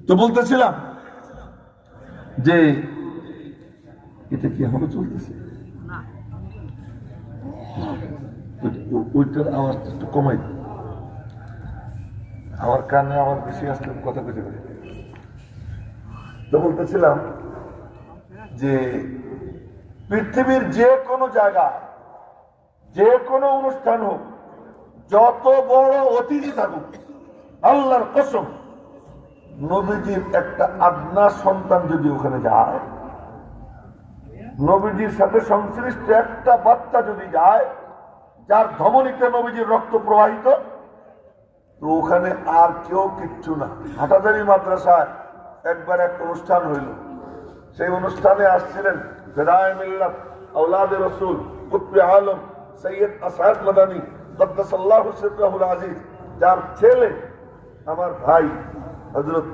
তো বলতেছিলাম যে এটা কি এখনো চলতেছে? ওইটার আওয়াজটা একটু কমাই, আমার কানে আওয়াজ বেশি আসলে কথা কেটে পারে। তো বলতেছিলাম যে পৃথিবীর যে কোনো জায়গা, যে কোনো অনুষ্ঠান হোক, যত বড় অতিথি থাকুক, আল্লাহর কসম নবীজির একটা আদনা সন্তান যদি ওখানে যায়, নবীজির সাথে সংশ্লিষ্ট একটা বাচ্চা যদি যায়, যার ধমনীতে নবীজির রক্ত প্রবাহিত, তো ওখানে আর কেউ কিচ্ছু না। হাটাজারি মাদ্রাসায় একবার এক অনুষ্ঠান হইল, সেই অনুষ্ঠানে আসছিলেন ফেদায়ে মিল্লাত আওলাদে রসুল কুতবে আলম সৈয়দ আসাদ মাদানী কদ্দাসাল্লাহু সিররাহুল আজিজ, যার ছেলে আমার ভাই হযরত